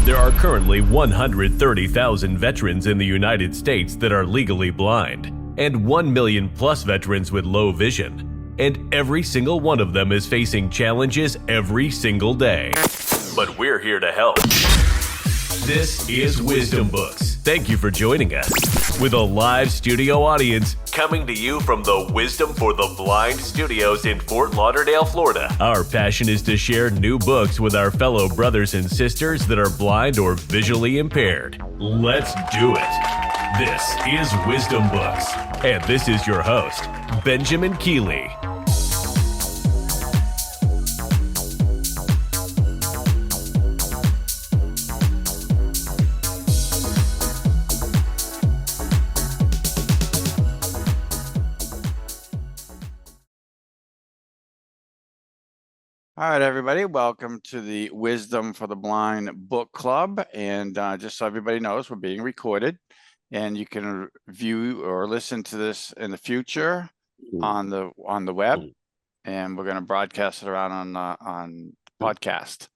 There are currently 130,000 veterans in the United States that are legally blind, and 1 million plus veterans with low vision. And every single one of them is facing challenges every single day. But we're here to help. This is Wisdom Books. Thank you for joining us. With a live studio audience coming to you from the Wisdom for the Blind studios in Fort Lauderdale, Florida. Our passion is to share new books with our fellow brothers and sisters that are blind or visually impaired. Let's do it. This is Wisdom Books. And this is your host, Benjamin Keeley. All right, everybody, welcome to the Wisdom for the Blind book club. And just so everybody knows, we're being recorded, and you can view or listen to this in the future on the web, and we're going to broadcast it around on podcast.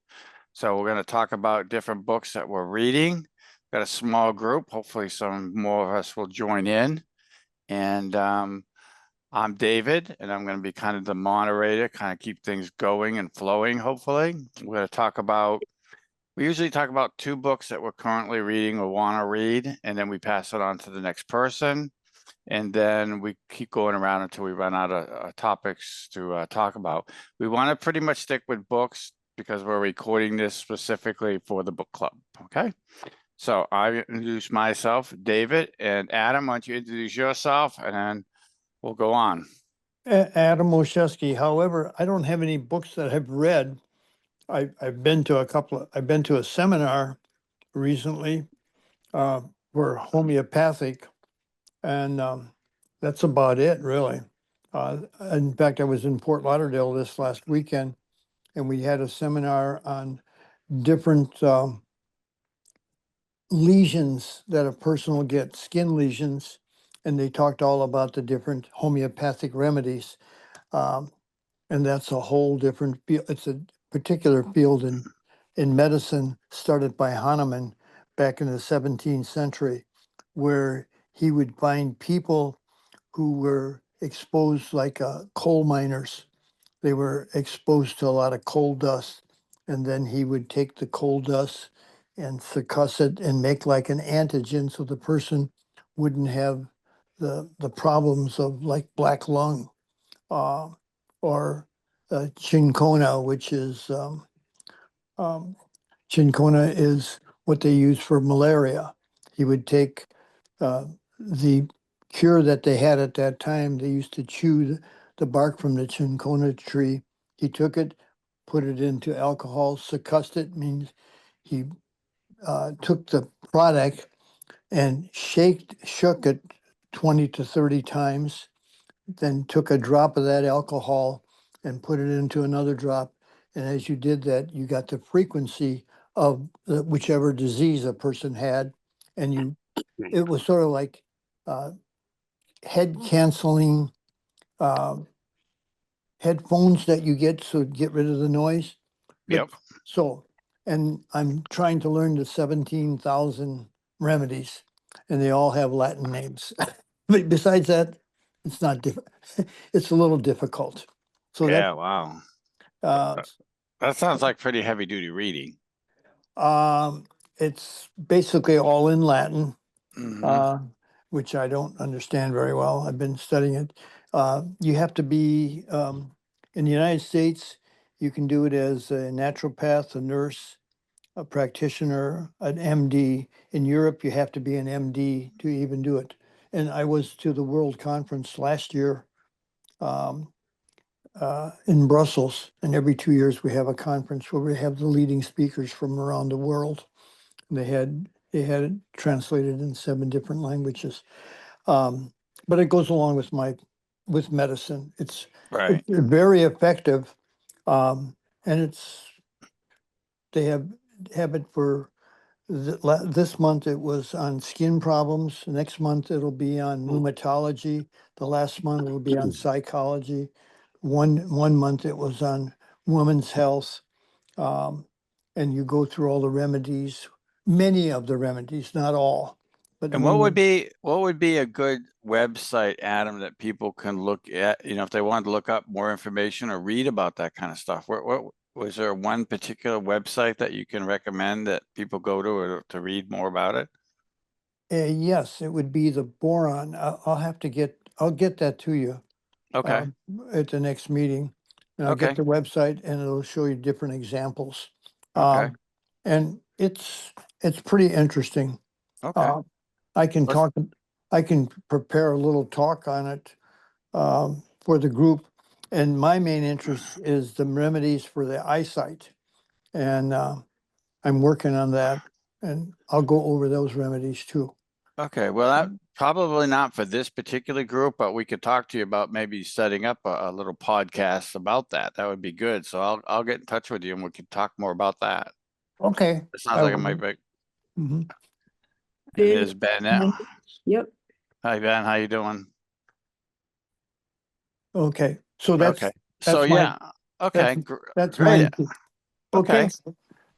So we're going to talk about different books that we're reading. Got a small group. Hopefully some more of us will join in. And I'm David, and I'm going to be kind of the moderator, kind of keep things going and flowing, hopefully. We're going to talk about, we usually talk about two books that we're currently reading or want to read, and then we pass it on to the next person. And then we keep going around until we run out of topics to talk about. We want to pretty much stick with books because we're recording this specifically for the book club, okay? So I introduce myself, David, and Adam, why don't you introduce yourself, and then we'll go on. Adam Oshesky. However, I don't have any books that I've read. I've been to a seminar recently for homeopathic, and that's about it, really. In fact, I was in Fort Lauderdale this last weekend, and we had a seminar on different lesions that a person will get, skin lesions. And they talked all about the different homeopathic remedies. And that's a whole different field. It's a particular field in medicine started by Hahnemann back in the 17th century, where he would find people who were exposed like coal miners. They were exposed to a lot of coal dust. And then he would take the coal dust and succuss it and make like an antigen so the person wouldn't have the problems of like black lung or chincona, which is chincona is what they use for malaria. He would take the cure that they had at that time. They used to chew the bark from the chincona tree. He took it, put it into alcohol, succussed it, means he took the product and shook it 20 to 30 times, then took a drop of that alcohol and put it into another drop. And as you did that, you got the frequency of whichever disease a person had. And it was sort of like head canceling headphones that you get to get rid of the noise. Yep. So, and I'm trying to learn the 17,000 remedies, and they all have Latin names. But besides that, it's not it's a little difficult. So yeah, wow. That sounds like pretty heavy duty reading. It's basically all in Latin, Mm-hmm. which I don't understand very well. I've been studying it. You have to be in the United States. You can do it as a naturopath, a nurse, a practitioner, an MD. In Europe, you have to be an MD to even do it. And I was to the World Conference last year in Brussels, and every 2 years we have a conference where we have the leading speakers from around the world. And they had it translated in 7 different languages. But it goes along with medicine. It's very effective, and they have it for this month. It was on skin problems. Next month it'll be on rheumatology. The last month it'll be on psychology. One month it was on women's health, and you go through all the remedies many of the remedies, not all. But And what would be a good website, Adam, that people can look at, if they wanted to look up more information or read about that kind of stuff? What was there one particular website that you can recommend that people go to or to read more about it? Yes, it would be the boron. I'll get that to you Okay, at the next meeting. And I'll get okay, the website and it'll show you different examples. okay, And it's pretty interesting. okay. Uh, I can Let's- talk, I can prepare a little talk on it for the group. And my main interest is the remedies for the eyesight. And I'm working on that and I'll go over those remedies too. Okay, well, that probably not for this particular group, but we could talk to you about maybe setting up a little podcast about that. That would be good. So I'll get in touch with you and we can talk more about that. Okay. It sounds I like it will. might be. Mhm. And Big there's Ben. Yep. Hi, Ben. How you doing? Okay, so Okay. So that's my, yeah. Okay. that's Great. mine. Okay, Okay.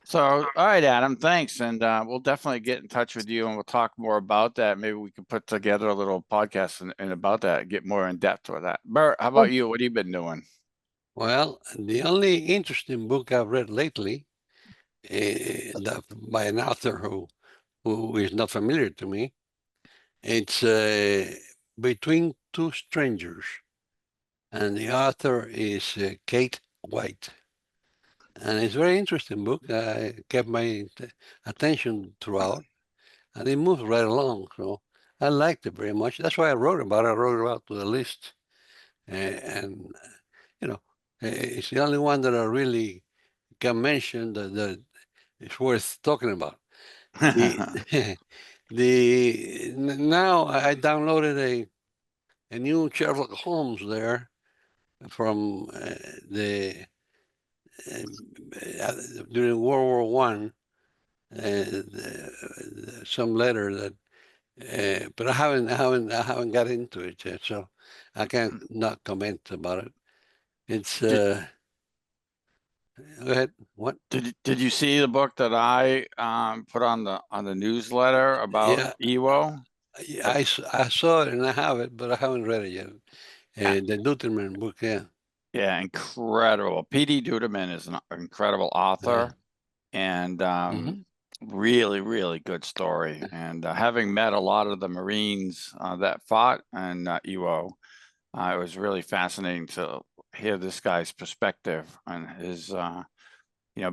So, all right, Adam, thanks. And we'll definitely get in touch with you and we'll talk more about that. Maybe we can put together a little podcast and about that, get more in depth with that. Bert, how about you? What have you been doing? Well, the only interesting book I've read lately, by an author who is not familiar to me, it's Between Two Strangers, and the author is Kate White. And it's a very interesting book. I kept my attention throughout, and it moves right along. So I liked it very much. That's why I wrote about it. I wrote about to the list, and you know, it's the only one that I really can mention that it's worth talking about. The now I downloaded a new Sherlock Holmes there from the during World War One. Some letter that, but I haven't got into it yet, so I can't not comment about it. It's go ahead. What? Did you see the book that I put on the newsletter about Yeah, EWO? I saw it and I have it, but I haven't read it yet. The Deutermann book, yeah. Yeah, incredible. P.T.Deutermann is an incredible author and Mhm. really, really good story. And having met a lot of the Marines that fought in EWO, it was really fascinating to hear this guy's perspective on his,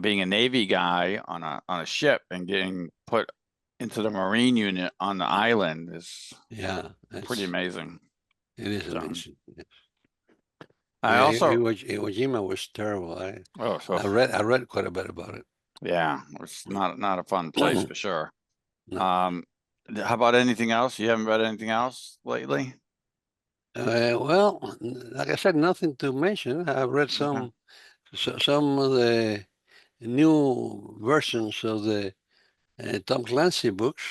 being a Navy guy on a ship and getting put into the Marine unit on the island is Yeah, pretty amazing. it is So, amazing. I Yeah, also, Iwo Jima was terrible. so I read quite a bit about it. yeah, it's not a fun place for sure. No. How about anything else? You haven't read anything else lately? Well, like I said, nothing to mention. I've read some of the new versions of the Tom Clancy books,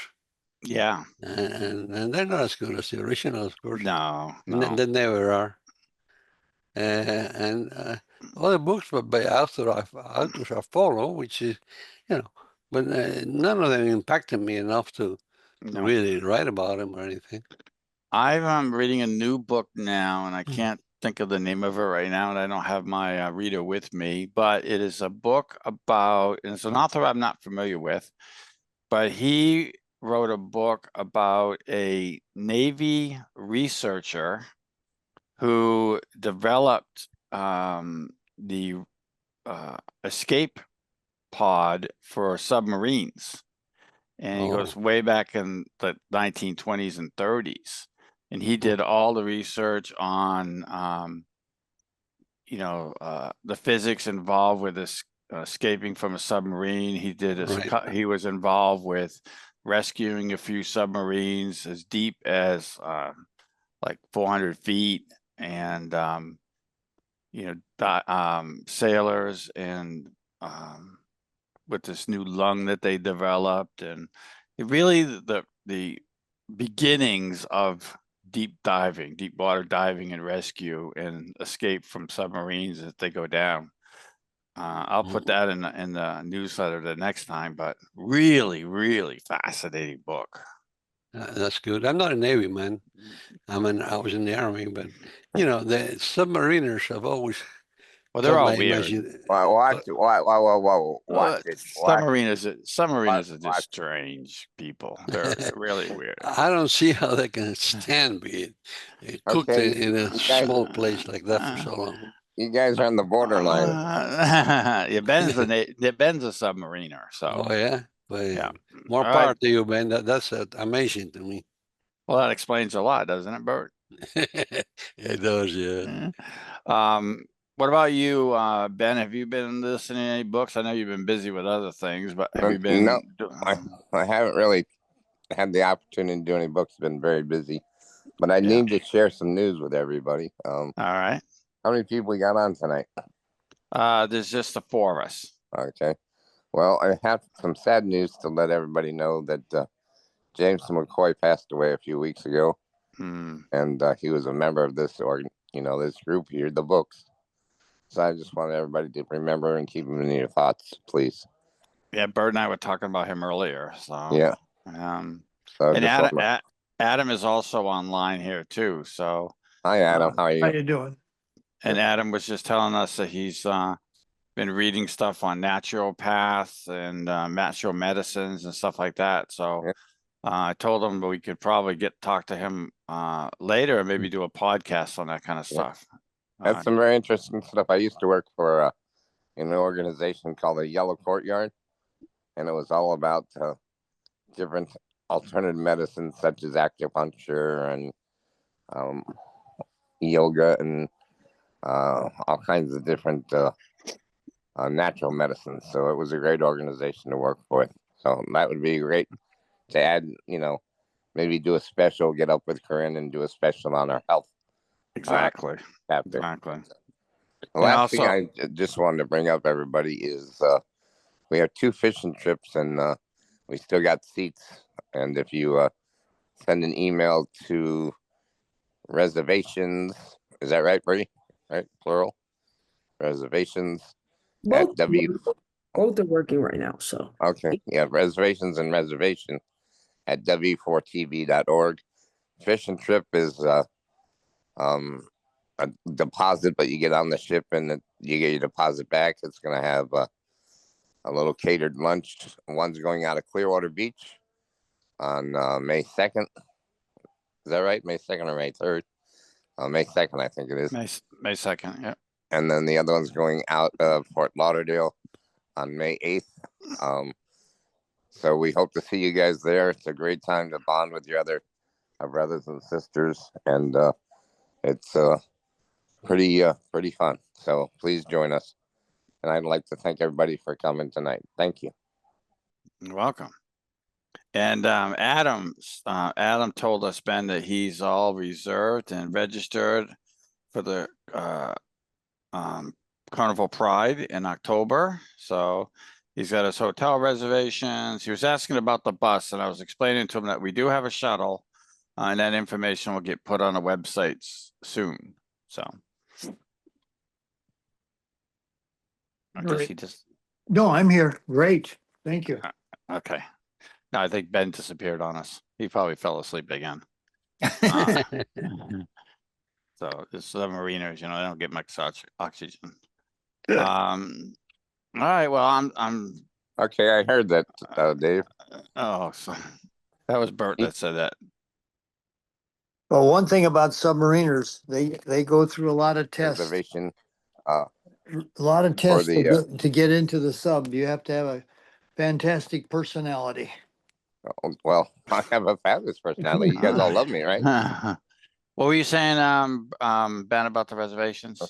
Yeah, and they're not as good as the original, of course. no. They never are. And other books by authors I follow, which is, but none of them impacted me enough to No. really write about them or anything. I'm reading a new book now, and I Hmm. can't think of the name of it right now, and I don't have my reader with me, but it is a book about, and it's an author I'm not familiar with, but he wrote a book about a Navy researcher who developed the escape pod for submarines. And he goes Oh, way back in the 1920s and 30s. And he did all the research on, the physics involved with this escaping from a submarine. right. He was involved with rescuing a few submarines as deep as like 400 feet, and sailors and with this new lung that they developed, and really the beginnings of deep water diving and rescue and escape from submarines as they go down. I'll put that in the newsletter the next time, but really, really fascinating book. That's good. I'm not a Navy man. I was in the Army, but you know, the submariners have always Well, they're caught all my weird. imagine. Watch it. Watch it. Submariners are just watch. strange people. They're really weird. I don't see how they can stand being cooked Okay, in a you guys, small place like that for so long. you guys are on the borderline. Yeah, Ben's a submariner, so Oh yeah, but yeah. more All power right. to you, man. That's amazing to me. Well, that explains a lot, doesn't it, Bert? It does, yeah. What about you, Ben? Have you been listening to any books? I know you've been busy with other things, but have you been? No, I haven't really had the opportunity to do any books. Been very busy, but I need to share some news with everybody. All right. How many people we got on tonight? There's just the four of us. Okay. Well, I have some sad news to let everybody know that James McCoy passed away a few weeks ago, and he was a member of this this group here, the books. So I just want everybody to remember and keep him in your thoughts, please. Yeah, Bert and I were talking about him earlier. So yeah. So and Adam is also online here too. So hi, Adam. How are you? How you doing? And Adam was just telling us that he's been reading stuff on naturopaths and natural medicines and stuff like that. So I told him we could probably talk to him later and maybe do a podcast on that kind of stuff. That's some very interesting stuff. I used to work for an organization called the Yellow Courtyard, and it was all about different alternative medicines such as acupuncture and yoga and all kinds of different natural medicines. So it was a great organization to work for. So that would be great to add, maybe do a special, get up with Corinne and do a special on our health. Exactly. The last thing I just wanted to bring up, everybody, is we have 2 fishing trips and we still got seats. And if you send an email to reservations, is that right, Bree? Right, plural? Reservations both are working right now. So okay, yeah, reservations and reservation at w4tv.org. Fishing trip is a deposit, but you get on the ship and you get your deposit back. It's going to have a little catered lunch. One's going out of Clearwater Beach on May 2nd. Is that right? May 2nd or May 3rd? May 2nd, I think it is. May 2nd, yeah. And then the other one's going out of Fort Lauderdale on May 8th. So we hope to see you guys there. It's a great time to bond with your other brothers and sisters, and it's pretty fun. So please join us. And I'd like to thank everybody for coming tonight. Thank you. You're welcome. And Adam told us, Ben, that he's all reserved and registered for the Carnival Pride in October. So he's got his hotel reservations. He was asking about the bus, and I was explaining to him that we do have a shuttle, and that information will get put on the websites soon. So I guess he just. No, I'm here. Great. Thank you. Okay. No, I think Ben disappeared on us. He probably fell asleep again. So the submariners, they don't get much oxygen. All right. Well, I'm. Okay, I heard that, Dave. So that was Bert that said that. Well, one thing about submariners, they go through a lot of tests. Reservation. A lot of tests to get into the sub. You have to have a fantastic personality. Well, I have a fabulous personality. You guys all love me, right? What were you saying, Ben, about the reservations?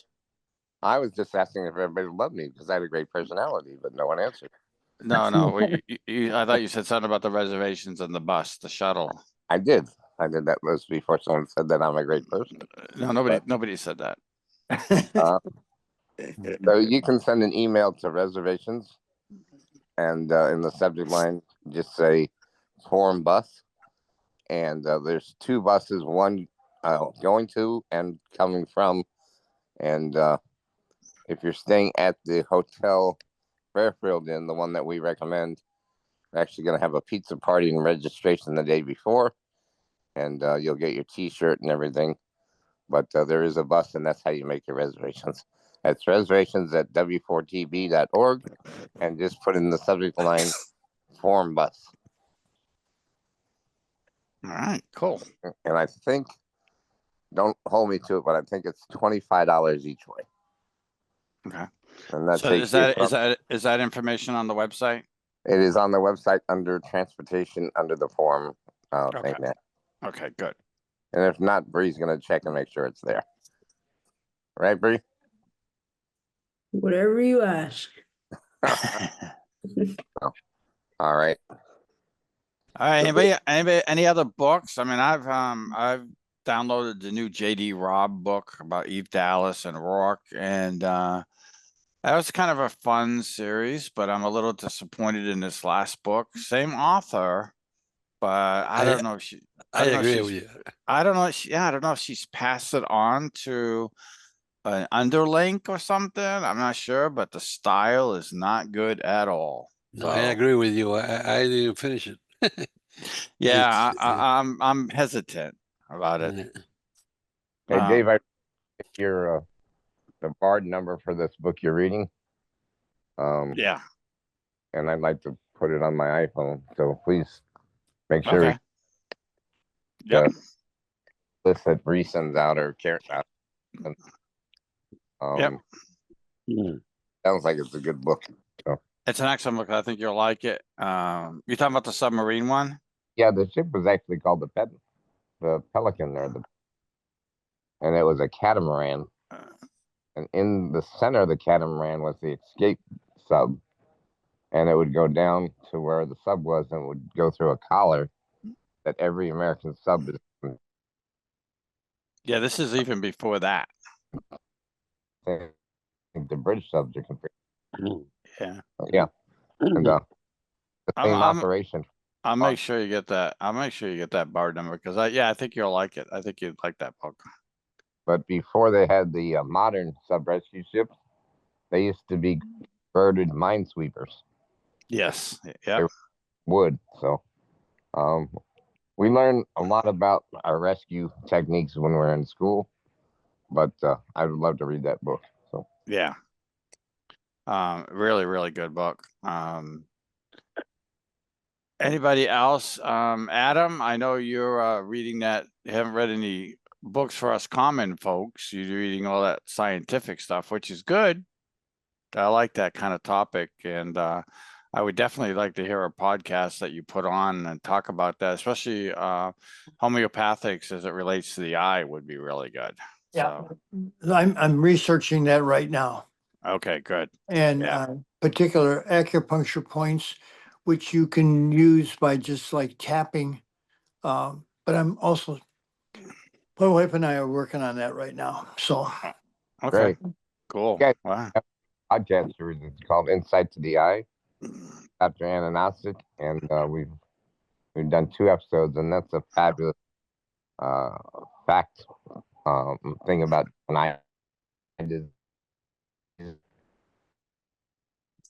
I was just asking if everybody loved me because I had a great personality, but no one answered. No. I thought you said something about the reservations and the bus, the shuttle. I did. That was before someone said that I'm a great person. No, nobody said that. So you can send an email to reservations, and in the subject line, just say "forum bus." And there's 2 buses, one going to and coming from, and if you're staying at the Hotel Fairfield Inn, the one that we recommend, we're actually going to have a pizza party and registration the day before, and you'll get your T-shirt and everything. But there is a bus, and that's how you make your reservations. It's reservations at w4tb.org, and just put in the subject line "Forum Bus." All right, cool. And I think, don't hold me to it, but I think it's $25 each way. Okay. And that So takes is that information on the website? It is on the website under transportation, under the forum thing there. Okay, good. And if not, Bree's going to check and make sure it's there. Right, Bree? Whatever you ask. All right. All right. Any other books? I mean, I've downloaded the new J.D. Robb book about Eve Dallas and Rourke, and that was kind of a fun series, but I'm a little disappointed in this last book. Same author, but I don't know if she. I agree with you. I don't know. I don't know if she's passed it on to an underlink or something. I'm not sure, but the style is not good at all. No, I agree with you. I didn't finish it. Yeah, It's, I'm hesitant about it. Hey, Dave, I your the BARD number for this book you're reading. Yeah. And I'd like to put it on my iPhone. So please make sure Okay. Yep. list that Bree sends out or Karen out. Yep. Sounds like it's a good book. So. It's an excellent book. I think you'll like it. You're talking about the submarine one? Yeah, the ship was actually called the Pelican, and it was a catamaran. And in the center of the catamaran was the escape sub, and it would go down to where the sub was, and it would go through a collar that every American sub is. Yeah, this is even before that. I think the British subs are compared. Yeah. Yeah. And the same operation. I'll make sure you get that. I'll make sure you get that BARD number because I think you'll like it. I think you'd like that book. But before they had the modern sub rescue ships, they used to be converted minesweepers. Yes. Yeah. Wood. So we learn a lot about our rescue techniques when we're in school. But I would love to read that book. So yeah. Really, really good book. Anybody else? Adam, I know you're reading that. You haven't read any books for us common folks. You're reading all that scientific stuff, which is good. I like that kind of topic. And I would definitely like to hear a podcast that you put on and talk about that, especially homeopathics as it relates to the eye would be really good. Yeah. So. I'm researching that right now. Okay, good. And particular acupuncture points, which you can use by just like tapping. But I'm also, my wife and I are working on that right now. So. Okay, great. Cool. Okay. Wow. Podcast series. It's called Insight to the Eye. Dr. Ananasic, and we've done 2 episodes, and that's a fabulous fact thing about an eye.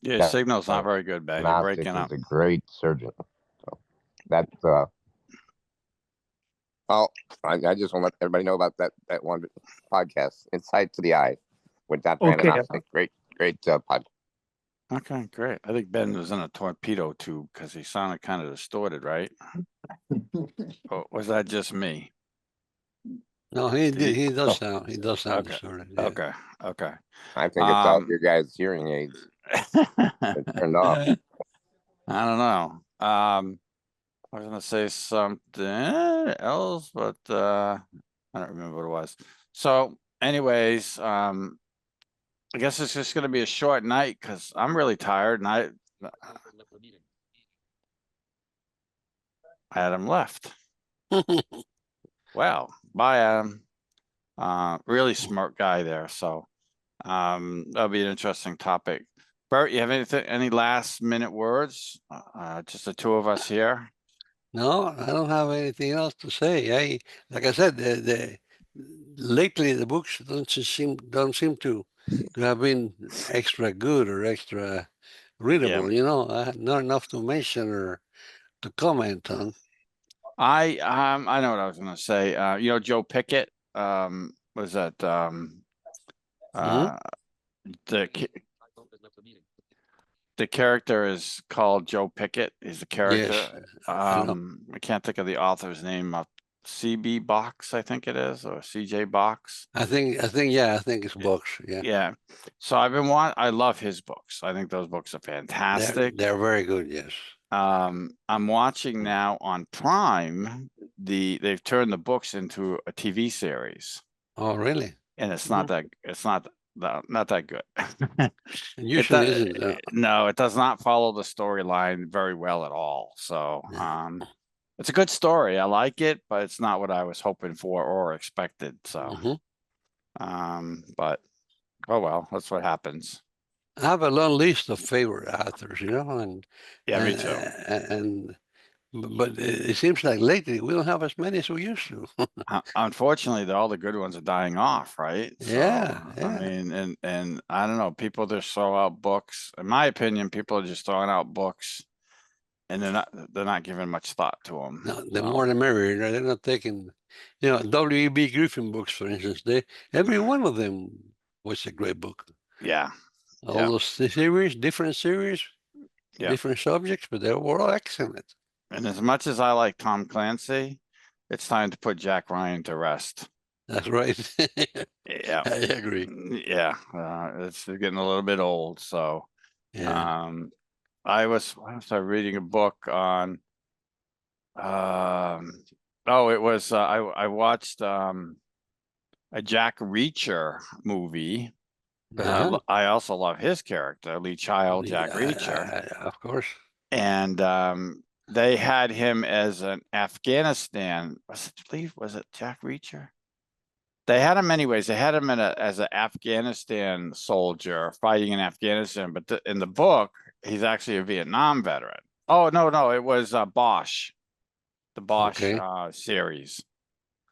Yeah, signal's not very good, Ben. You're breaking up. Is a great surgeon. So that's I just want to let everybody know about that one podcast, Insight to the Eye, with Dr. Ananasic. Great podcast. Okay, great. I think Ben was in a torpedo tube because he sounded kind of distorted, right? Or was that just me? No, he does sound Okay. distorted. Yeah. Okay. I think it's all your guys' hearing aids. It's turned off. I don't know. I was gonna say something else, but I don't remember what it was. So, anyways, I guess it's just gonna be a short night because I'm really tired and Adam left. Well, bye, Adam. Really smart guy there. So that'll be an interesting topic. Bert, you have any last minute words? Just the 2 of us here. No, I don't have anything else to say. Like I said, lately the books don't seem to to have been extra good or extra readable, not enough to mention or to comment on. I know what I was gonna say. Joe Pickett, was that the the character is called Joe Pickett. Is the Yes, character. I know. I can't think of the author's name. CB Box, I think it is, or CJ Box. I think it's books. Yeah, Yeah. So I love his books. I think those books are fantastic. they're very good. Yes. I'm watching now on Prime. They've turned the books into a TV series, Oh, really? and it's not that good. It Usually does, isn't. no, it does not follow the storyline very well at all. So, Yeah. it's a good story. I like it, but it's not what I was hoping for or expected. So, but oh well, that's what happens. I have a long list of favorite authors, and Yeah, me too. and but it seems like lately we don't have as many as we used to. Unfortunately, all the good ones are dying off, right? So, Yeah, I yeah. mean, and I don't know, people just throw out books. In my opinion, people are just throwing out books, and they're not giving much thought to them. No, the more the merrier. They're not taking, W.E.B. Griffin books, for instance. Every one of them was a great book. Yeah, All those series, different series, yeah. different subjects, but they were all excellent. And as much as I like Tom Clancy, it's time to put Jack Ryan to rest. That's right. Yeah, I agree. yeah. It's getting a little bit old. So, Yeah. I was reading a book on. It was I watched a Jack Reacher movie. Uh-huh. I also love his character, Lee Child, Jack Reacher, Of course. and they had him as an Afghanistan. Was it Jack Reacher? They had him anyways. They had him as an Afghanistan soldier fighting in Afghanistan, but in the book, he's actually a Vietnam veteran. Oh no, it was Bosch, the Bosch Okay. series.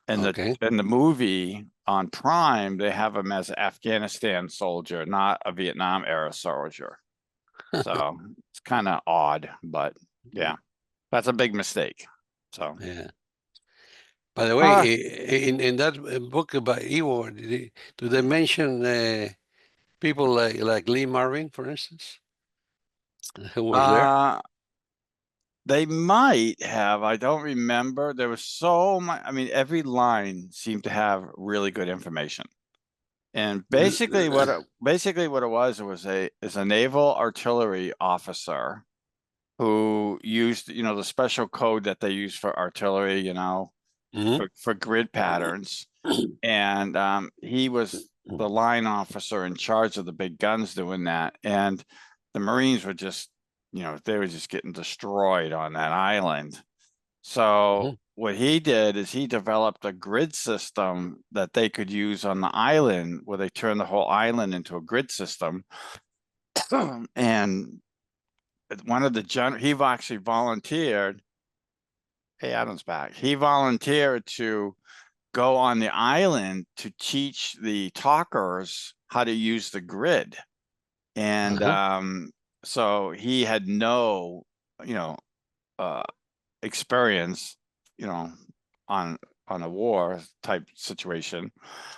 And Okay. in the movie on Prime, they have him as an Afghanistan soldier, not a Vietnam era soldier. So it's kind of odd, but yeah, that's a big mistake. So Yeah. By the way, in that book about Ewo, do they mention people like Lee Marvin, for instance, who was there? They might have. I don't remember. There was so much. I mean, every line seemed to have really good information. And basically, what it was a naval artillery officer who used, the special code that they use for artillery, for grid patterns. And he was the line officer in charge of the big guns doing that. And the Marines were just, they were just getting destroyed on that island. So what he did is he developed a grid system that they could use on the island, where they turned the whole island into a grid system. And one of the he actually volunteered. Hey, Adam's back. He volunteered to go on the island to teach the talkers how to use the grid. And so he had no, experience, on a war type situation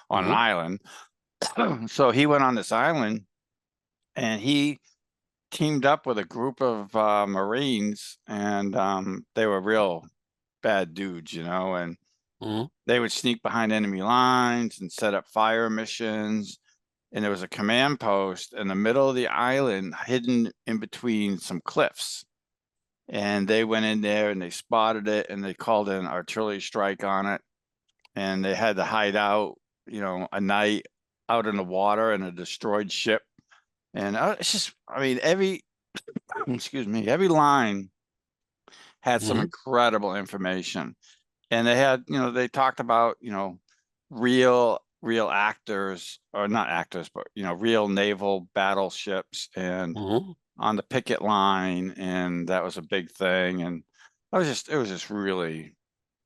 on an island. So he went on this island and he teamed up with a group of Marines, and they were real bad dudes, and they would sneak behind enemy lines and set up fire missions. And there was a command post in the middle of the island, hidden in between some cliffs. And they went in there and they spotted it, and they called in artillery strike on it. And they had to hide out, a night out in the water in a destroyed ship. And it's just, I mean, every line had some incredible information. And they had, they talked about, real actors, or not actors, but, real naval battleships and on the picket line. And that was a big thing. And it was just really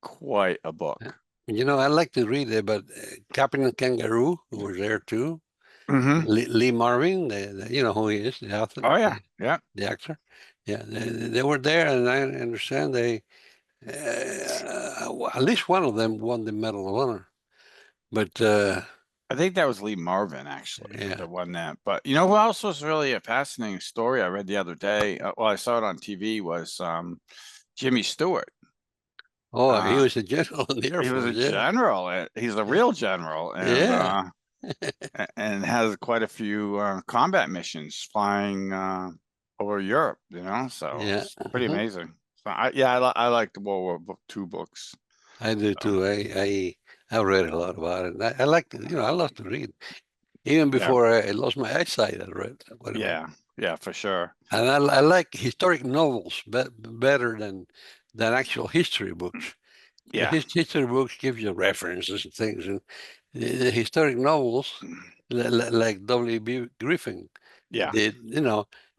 quite a book. I like to read about Captain Kangaroo, who was there too. Mm-hmm. Lee Marvin, you know who he is, the author, Oh, yeah. Yeah. the actor. Yeah, they were there, and I understand they, at least one of them won the Medal of Honor. But I think that was Lee Marvin, actually, yeah, that won that. But you know who else was really a fascinating story I read the other day? Well, I saw it on TV, was Jimmy Stewart. oh, he Uh, was a general in the Air he was a Force. Yeah, general. He's a real general, yeah, and has quite a few combat missions flying over Europe. So yeah. it's pretty amazing. So I like the World War II books. I do So, too. I read a lot about it. I like to, I love to read. Even yeah, before I lost my eyesight, I read quite a bit. yeah, for sure. And I like historic novels better than actual history books. Yeah, History books give you references and things, and the historic novels, like W.B. Griffin, yeah. did,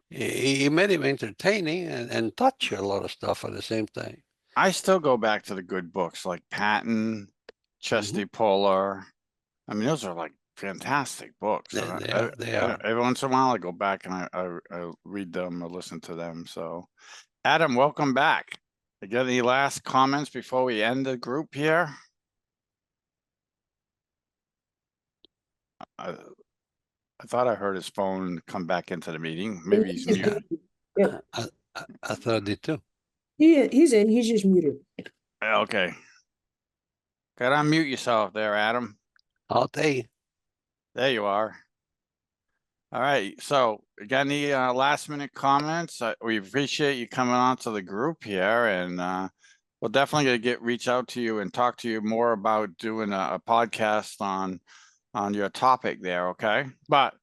he made him entertaining and touch a lot of stuff at the same time. I still go back to the good books like Patton, Chesty Puller. I mean, those are like fantastic books. And They are. every once in a while, I go back and I read them or listen to them. So, Adam, welcome back. You got any last comments before we end the group here? I thought I heard his phone come back into the meeting. Maybe he's muted. Yep. I thought I did too. He's in. He's just muted. Okay. Gotta unmute yourself there, Adam. I'll tell you. There you are. All right. So, got any last minute comments? We appreciate you coming on to the group here, and we'll definitely reach out to you and talk to you more about doing a podcast on your topic there. Okay, but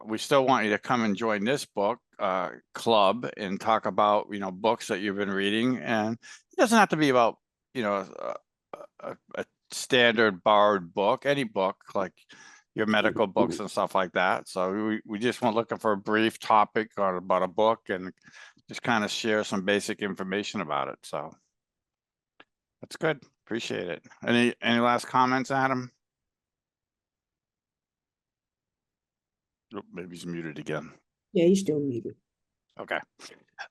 we still want you to come and join this book club and talk about books that you've been reading, and it doesn't have to be about a standard borrowed book, any book like your medical books and stuff like that. So we just want looking for a brief topic or about a book and just kind of share some basic information about it. So that's good. Appreciate it. Any last comments, Adam? Oh, maybe he's muted again. Yeah, he's still muted. Okay.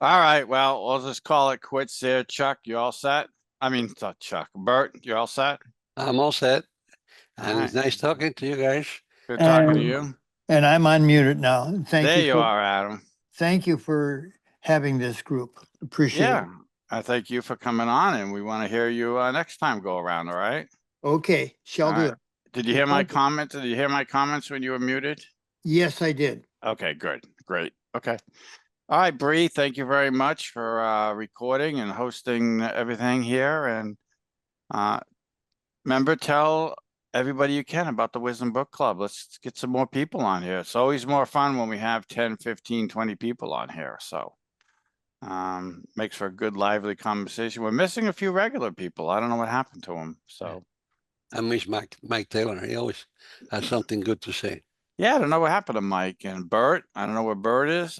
All right. Well, we'll just call it quits there. Chuck, you all set? I mean, not Chuck. Bert, you all set? I'm all set. And All it's right. nice talking to you guys. Good talking to you. And I'm unmuted now. Thank There you. you are, Adam. Thank you for having this group. Appreciate Yeah. it. I thank you for coming on, and we want to hear you next time go around. All right. Okay, shall All do right. it. Did you hear my Thank you. comments? Did you hear my comments when you were muted? Yes, I did. Okay, good. Great. Okay. All right, Bree, thank you very much for recording and hosting everything here. And remember, tell everybody you can about the Wisdom Book Club. Let's get some more people on here. It's always more fun when we have 10, 15, 20 people on here. So makes for a good, lively conversation. We're missing a few regular people. I don't know what happened to them. So I miss Mike Taylor. He always has something good to say. yeah, I don't know what happened to Mike and Bert. I don't know where Bert is.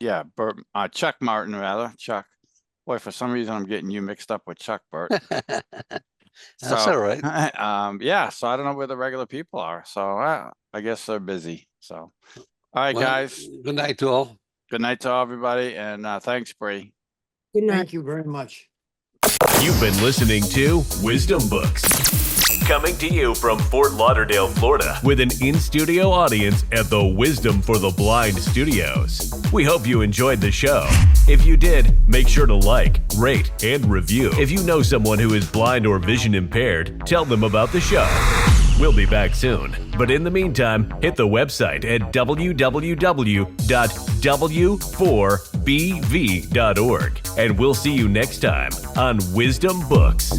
Yeah, Bert, Chuck Martin, rather. Chuck. Boy, for some reason, I'm getting you mixed up with Chuck, Bert. That's all right. Yeah, so I don't know where the regular people are. So I guess they're busy. So, all right, Well, guys. Good night to all. Good night to everybody. And thanks, Bree. Good night. Thank you very much. You've been listening to Wisdom Books. Coming to you from Fort Lauderdale, Florida, with an in-studio audience at the Wisdom for the Blind Studios. We hope you enjoyed the show. If you did, make sure to like, rate, and review. If you know someone who is blind or vision impaired, tell them about the show. We'll be back soon. But in the meantime, hit the website at www.w4bv.org. And we'll see you next time on Wisdom Books.